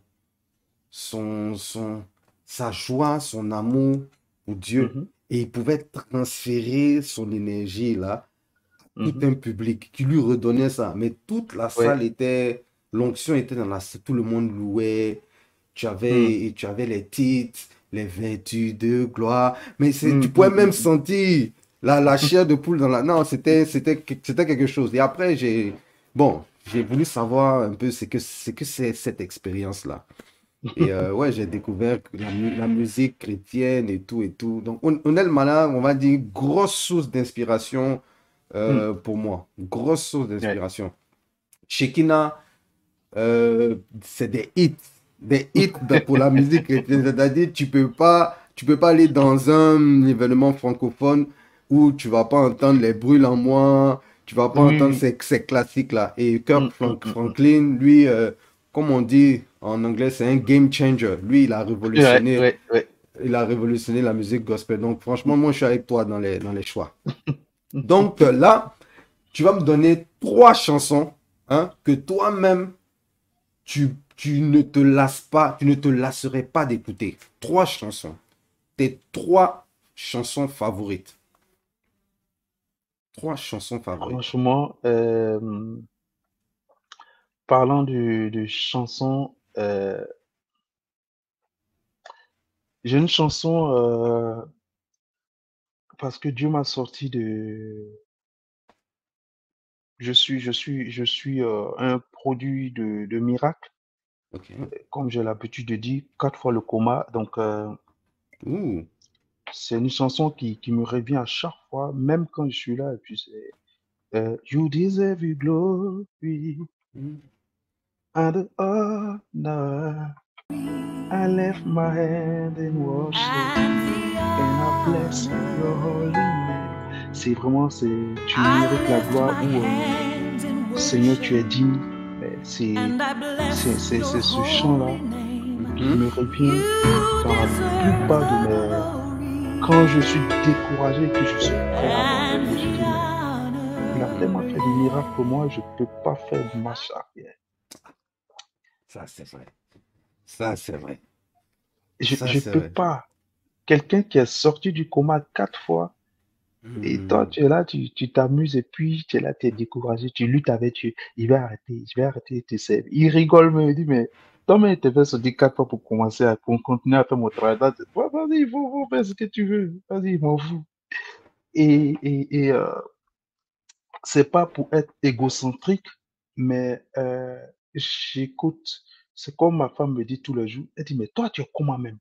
joie, son amour pour Dieu. Et il pouvait transférer son énergie là à tout un public qui lui redonnait ça. Mais toute la salle l'onction était dans la salle, tout le monde louait. Tu avais les titres, les vertus de gloire. Mais tu pouvais même sentir la chair de poule dans la... Non, c'était quelque chose. Et après, j'ai voulu savoir un peu ce que c'est cette expérience-là. Et j'ai découvert la musique chrétienne et tout. Donc, Onel Mala, on va dire, grosse source d'inspiration pour moi. Grosse source d'inspiration. Shekina, c'est des hits pour la musique chrétienne. C'est-à-dire, tu peux pas aller dans un événement francophone où tu vas pas entendre les Brûle en moi, tu vas pas entendre ces classiques-là. Et Kirk Franklin, lui, comme on dit en anglais, c'est un game changer. Lui, il a révolutionné, la musique gospel. Donc, franchement, moi, je suis avec toi dans les choix. Donc, là, tu vas me donner trois chansons, hein, que toi-même, tu ne te lasserais pas d'écouter. Trois chansons. Tes trois chansons favorites. Trois chansons favorites. Franchement, parlant de chansons, j'ai une chanson parce que Dieu m'a sorti de... Je suis un produit de miracle. Okay. Comme j'ai l'habitude de dire, 4 fois le coma. Donc, c'est une chanson qui me revient à chaque fois, même quand je suis là. Et puis, c'est You deserve your glory and the honor. I left my hand in worship and I bless your holy name. c'est vraiment, tu mérites la gloire où, Seigneur, tu es digne. C'est ce chant-là qui me revient dans la plupart de mes... Quand je suis découragé et que je suis prêt à abandonner, je dis, mais il a tellement fait des miracles pour moi, je ne peux pas faire de marche arrière. Ça, c'est vrai. Ça, c'est vrai. Je Ça, ne c'est peux vrai. pas. Quelqu'un qui est sorti du coma 4 fois, et toi, tu es là, tu t'amuses, et puis tu es là, tu es découragé, tu luttes avec Dieu. Il va arrêter, je vais arrêter de te servir. Il rigole, mais il dit, mais toi, mais tu fait sortir 4 fois pour commencer pour continuer à faire mon travail. Là, vas-y, il faut faire ce que tu veux. Vas-y, il m'en fout. Et c'est pas pour être égocentrique, mais j'écoute. C'est comme ma femme me dit tous les jours. Elle dit, mais toi, tu es comment même?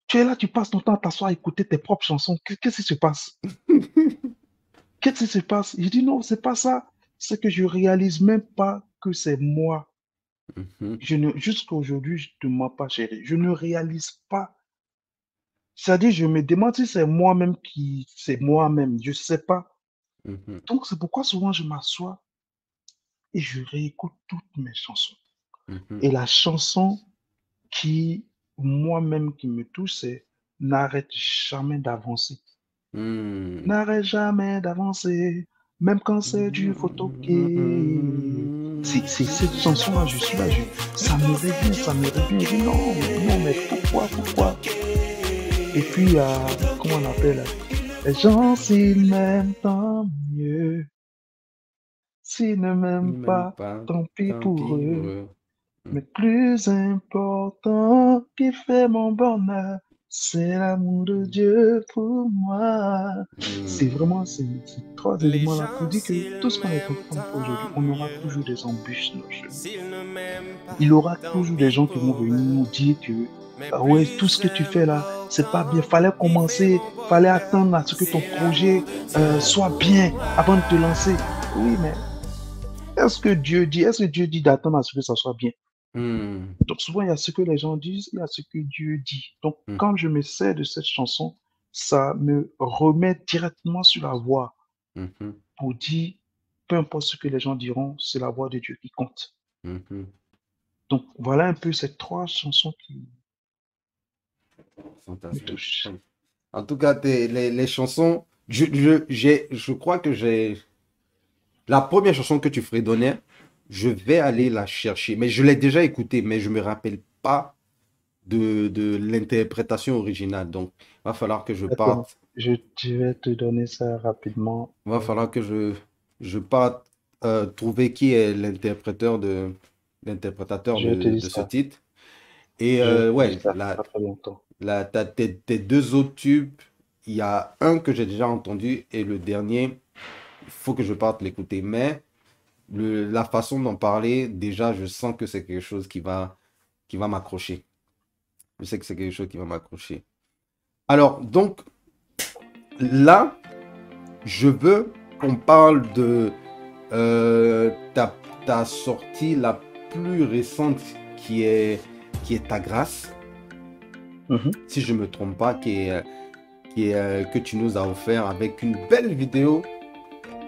Tu es là, tu passes ton temps à t'asseoir à écouter tes propres chansons. Qu'est-ce qui se passe? Qu'est-ce qui se passe? Je dis, non, c'est pas ça. C'est que je réalise même pas que c'est moi. Jusqu'à aujourd'hui, je ne mens pas, chérie. Je ne réalise pas. C'est-à-dire, je me demande si c'est moi-même c'est moi-même. Je ne sais pas. Donc, c'est pourquoi souvent je m'assois et je réécoute toutes mes chansons. Et la chanson qui, moi-même, qui me touche, c'est n'arrête jamais d'avancer. N'arrête jamais d'avancer, même quand c'est du photoqué. C'est cette chanson-là, je suis là, ça me revient, ça me revient. Je dis non, non, mais pourquoi? Et puis, comment on appelle? Les gens, s'ils m'aiment, tant mieux. S'ils ne m'aiment pas, tant pis pour eux. Mais plus important qui fait mon bonheur, c'est l'amour de Dieu pour moi. C'est vraiment ces trois éléments-là pour dire que tout ce qu'on est en train de faire aujourd'hui, on aura toujours des embûches sur nos chemins. Il y aura toujours des gens qui vont venir nous dire que ah ouais, tout ce que tu fais là, c'est pas bien. Fallait commencer, fallait attendre à ce que ton projet soit bien avant de te lancer. Oui, mais est-ce que Dieu dit d'attendre à ce que ça soit bien? Donc souvent, il y a ce que les gens disent, il y a ce que Dieu dit. Donc quand je me sers de cette chanson, ça me remet directement sur la voie pour dire, peu importe ce que les gens diront, c'est la voix de Dieu qui compte. Donc voilà un peu ces trois chansons qui me touchent. En tout cas, les chansons, je crois que j'ai... La première chanson que tu fredonnais, je vais aller la chercher. Mais je l'ai déjà écoutée, mais je ne me rappelle pas de l'interprétation originale. Donc, il va falloir que je parte. Je vais te donner ça rapidement. Il va falloir que je parte trouver qui est l'interprétateur de ce titre. Et ouais, tes deux autres tubes, il y a un que j'ai déjà entendu et le dernier, il faut que je parte l'écouter. Mais la façon d'en parler, déjà, je sens que c'est quelque chose qui va m'accrocher. Je sais que c'est quelque chose qui va m'accrocher. Alors, donc, là, je veux qu'on parle de ta sortie la plus récente qui est Ta Grâce. Si je ne me trompe pas, que tu nous as offert avec une belle vidéo.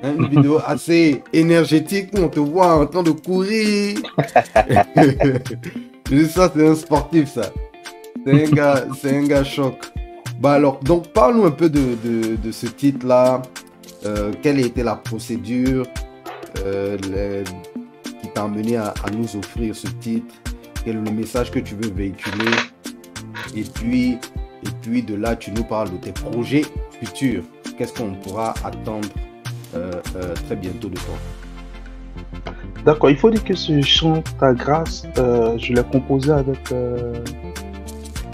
Hein, une vidéo assez énergétique où on te voit en train de courir. Ça, c'est un sportif, ça. C'est un gars choc. Bah alors, donc parle-nous un peu de ce titre-là. Quelle a été la procédure qui t'a amené à nous offrir ce titre? Quel est le message que tu veux véhiculer? Et puis de là, tu nous parles de tes projets futurs. Qu'est-ce qu'on pourra attendre très bientôt de toi? D'accord, il faut dire que ce chant Ta Grâce, je l'ai composé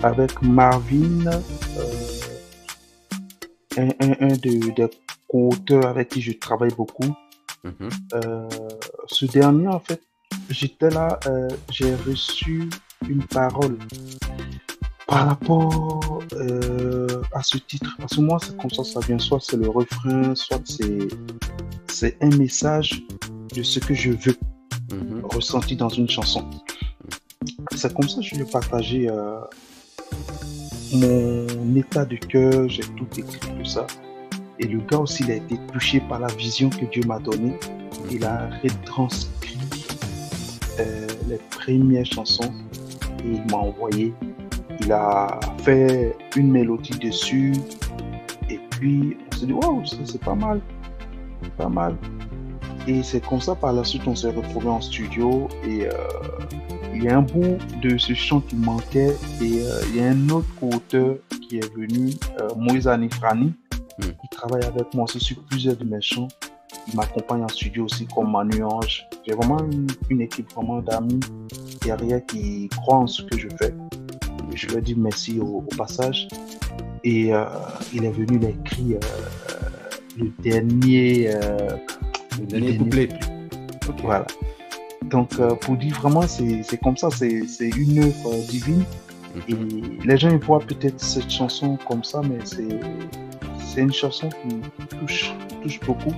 avec Marvin, un des co-auteurs avec qui je travaille beaucoup. Ce dernier, en fait, j'étais là, j'ai reçu une parole par rapport à ce titre. Parce que moi, c'est comme ça vient. Soit c'est le refrain, soit c'est un message de ce que je veux ressenti dans une chanson. C'est comme ça que je lui ai partagé mon état de cœur, j'ai tout écrit, tout ça. Et le gars aussi, il a été touché par la vision que Dieu m'a donnée. Il a retranscrit les premières chansons et il m'a envoyé. Il a fait une mélodie dessus et puis on s'est dit waouh, c'est pas mal, pas mal. Et c'est comme ça par la suite on s'est retrouvés en studio et il y a un bout de ce chant qui manquait et il y a un autre auteur qui est venu, Moïse Anifrani, qui travaille avec moi aussi sur plusieurs de mes chants. Il m'accompagne en studio aussi comme Manu Ange. J'ai vraiment une équipe vraiment d'amis derrière qui croient en ce que je fais. Et je leur dis merci au passage. Et il est venu, il a écrit le dernier couplet. Okay. Voilà. Donc pour dire vraiment, c'est comme ça, c'est une œuvre divine. Et les gens ils voient peut-être cette chanson comme ça, mais c'est une chanson qui touche beaucoup.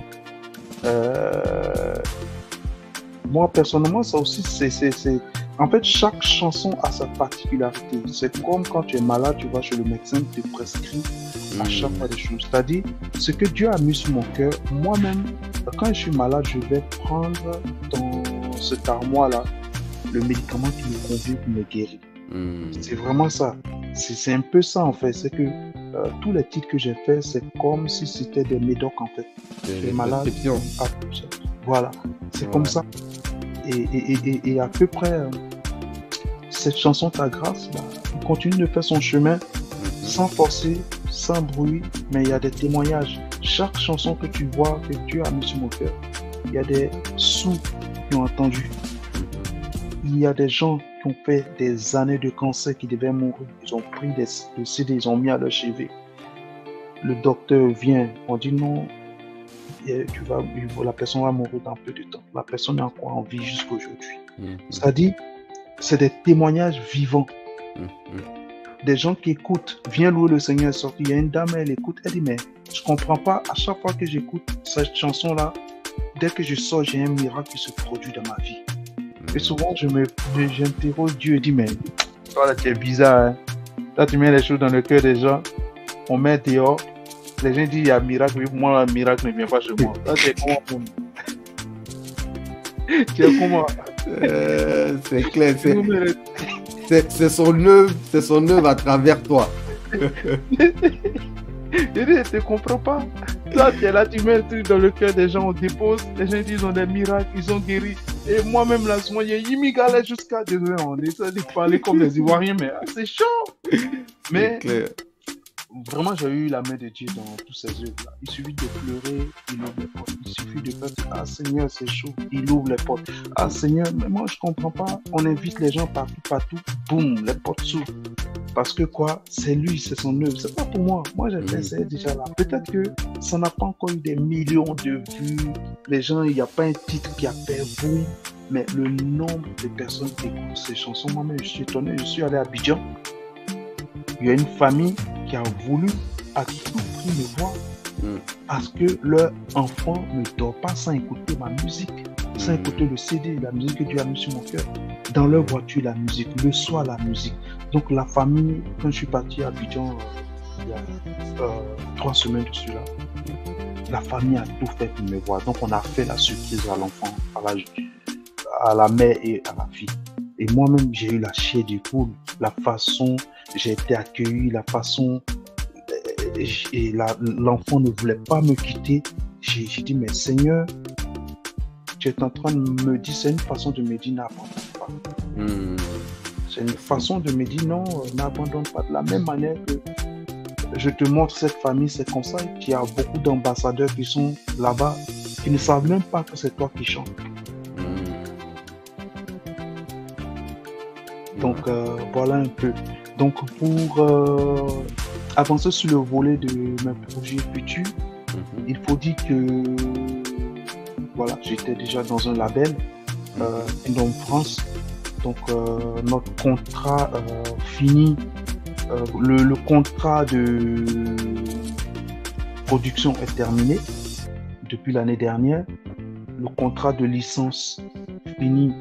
Moi personnellement ça aussi c'est en fait chaque chanson a sa particularité. C'est comme quand tu es malade, tu vas chez le médecin, tu te prescrit à chaque fois des choses. C'est-à-dire ce que Dieu a mis sur mon cœur, moi-même quand je suis malade, je vais prendre dans cette armoire là le médicament qui me convient pour me guérir. C'est vraiment ça. C'est un peu ça en fait. C'est que tous les titres que j'ai faits, c'est comme si c'était des médocs en fait. C'est malade. Voilà, c'est comme ça. Et à peu près, cette chanson Ta Grâce, il continue de faire son chemin sans forcer, sans bruit, mais il y a des témoignages. Chaque chanson que tu vois que Dieu a mis sur mon cœur, il y a des sourds qui ont entendu. Il y a des gens qui ont fait des années de cancer qui devaient mourir. Ils ont pris des CD, ils ont mis à leur chevet. Le docteur vient, on dit non, la personne va mourir dans peu de temps. La personne est encore en vie jusqu'à aujourd'hui. C'est-à-dire, c'est des témoignages vivants. Des gens qui écoutent, viens louer le Seigneur. Il y a une dame, elle écoute, elle dit mais je comprends pas, à chaque fois que j'écoute cette chanson-là, dès que je sors, j'ai un miracle qui se produit dans ma vie. Et souvent, j'interroge Dieu et dis mais toi là, tu es bizarre. Hein? Toi, tu mets les choses dans le cœur des gens, on met dehors. Les gens disent il y a miracle, moi le miracle ne vient pas chez moi. Là, c'est comment pour moi? Tu es comment? C'est clair, c'est son œuvre à travers toi. Je dis, je ne comprends pas. Toi, tu es là, tu mets le truc dans le cœur des gens, on dépose, les gens disent ils ont des miracles, ils ont guéri. Et moi-même, là, souvent, il y a Yimigale jusqu'à désolé, on essaie de parler comme les Ivoiriens, mais c'est chaud. Mais vraiment, j'ai eu la main de Dieu dans tous ces œuvres-là. Il suffit de pleurer, il ouvre les portes. Il suffit de faire ah Seigneur, c'est chaud, il ouvre les portes. Ah Seigneur, mais moi, je comprends pas. On invite les gens partout, boum, les portes s'ouvrent. Parce que quoi, c'est lui, c'est son œuvre. C'est pas pour moi. Moi, j'ai fait, c'est déjà là. Peut-être que ça n'a pas encore eu des millions de vues. Les gens, il n'y a pas un titre qui a fait boum. Mais le nombre de personnes qui écoutent ces chansons, moi-même, je suis étonné. Je suis allé à Abidjan. Il y a une famille qui a voulu à tout prix me voir parce que leur enfant ne dort pas sans écouter ma musique, sans écouter le CD, la musique que Dieu a mis sur mon cœur. Dans leur voiture, la musique, le soir, la musique. Donc la famille, quand je suis parti à Abidjan il y a 3 semaines de celui-là, la famille a tout fait pour me voir. Donc on a fait la surprise à l'enfant, à la mère et à la fille. Et moi-même, j'ai eu la chair du poule, la façon j'ai été accueilli, la façon et l'enfant ne voulait pas me quitter. J'ai dit, mais Seigneur, tu es en train de me dire, c'est une façon de me dire, n'abandonne pas. C'est une façon de me dire, non, n'abandonne pas. De la même manière que je te montre cette famille, c'est comme ça qu'il y a beaucoup d'ambassadeurs qui sont là-bas, qui ne savent même pas que c'est toi qui chantes. Donc voilà un peu. Donc pour avancer sur le volet de mes projets futurs, il faut dire que voilà, j'étais déjà dans un label, Kingdom France. Donc notre contrat fini, le contrat de production est terminé depuis l'année dernière. Le contrat de licence finit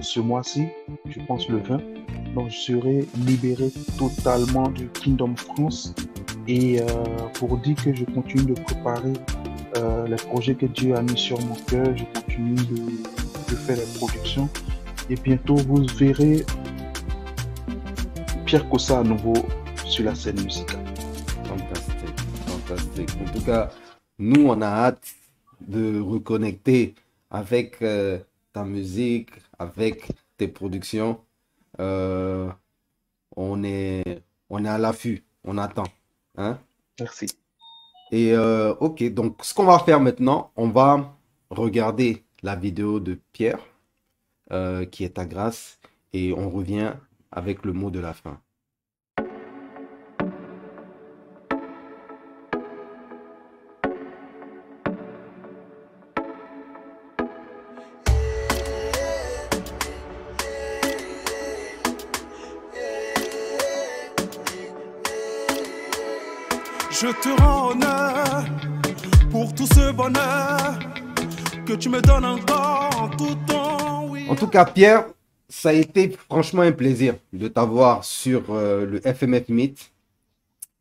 ce mois-ci, je pense le 20. Donc je serai libéré totalement de Kingdom France et pour dire que je continue de préparer les projets que Dieu a mis sur mon cœur. Je continue de faire les productions et bientôt vous verrez Pierre Kossa à nouveau sur la scène musicale. Fantastique, fantastique. En tout cas, nous, on a hâte de reconnecter avec ta musique, avec tes productions. Euh, on est à l'affût, on attend. Hein? Merci. Et ok, donc ce qu'on va faire maintenant, on va regarder la vidéo de Pierre, qui est ta grâce, et on revient avec le mot de la fin. Je te rends honneur pour tout ce bonheur que tu me donnes encore en tout temps. Oui. En tout cas, Pierre, ça a été franchement un plaisir de t'avoir sur le FMF Meet.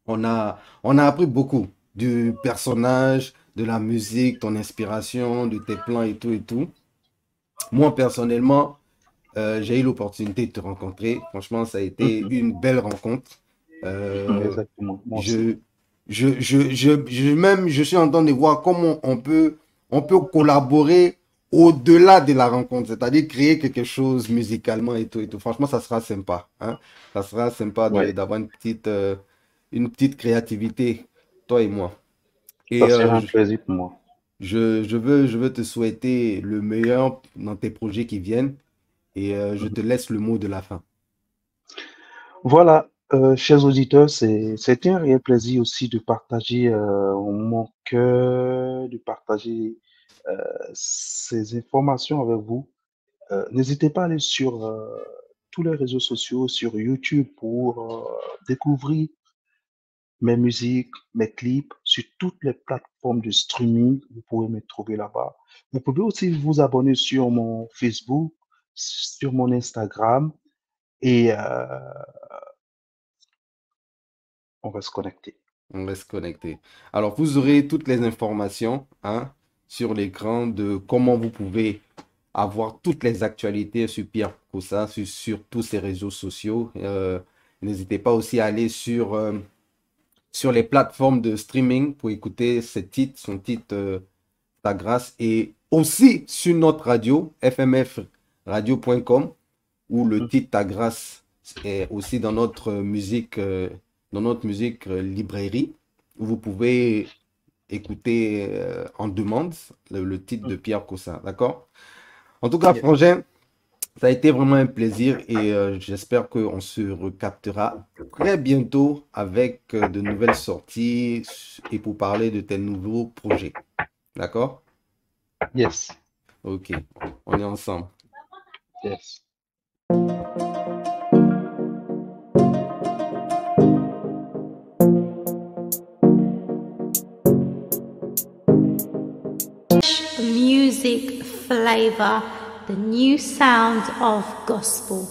On a appris beaucoup du personnage, de la musique, ton inspiration, de tes plans et tout et tout. Moi, personnellement, j'ai eu l'opportunité de te rencontrer. Franchement, ça a été une belle rencontre. Exactement. Moi aussi. Je suis en train de voir comment on peut collaborer au-delà de la rencontre, c'est-à-dire créer quelque chose musicalement et tout et tout. Franchement, ça sera sympa, hein. Ça sera sympa Ouais. d'avoir une petite créativité, toi et moi. Et Ça sera un plaisir pour moi. je veux te souhaiter le meilleur dans tes projets qui viennent et je te laisse le mot de la fin. Voilà, chers auditeurs, c'était un réel plaisir aussi de partager mon cœur, de partager ces informations avec vous. N'hésitez pas à aller sur tous les réseaux sociaux, sur YouTube pour découvrir mes musiques, mes clips sur toutes les plateformes de streaming. Vous pouvez me trouver là-bas. Vous pouvez aussi vous abonner sur mon Facebook, sur mon Instagram et on va se connecter. On reste connecté. Alors, vous aurez toutes les informations, hein, sur l'écran de comment vous pouvez avoir toutes les actualités sur Pierre Kossa, sur tous ces réseaux sociaux. N'hésitez pas aussi à aller sur les plateformes de streaming pour écouter son titre Ta Grâce, et aussi sur notre radio, fmfradio.com, où le titre Ta Grâce est aussi dans notre musique, librairie, où vous pouvez écouter en demande le titre de Pierre Kossa, d'accord? En tout cas, Yes. Frangin, ça a été vraiment un plaisir et j'espère qu'on se recaptera très bientôt avec de nouvelles sorties et pour parler de tes nouveaux projets. D'accord? Yes. Ok, on est ensemble. Yes. Music flavor, the new sound of gospel.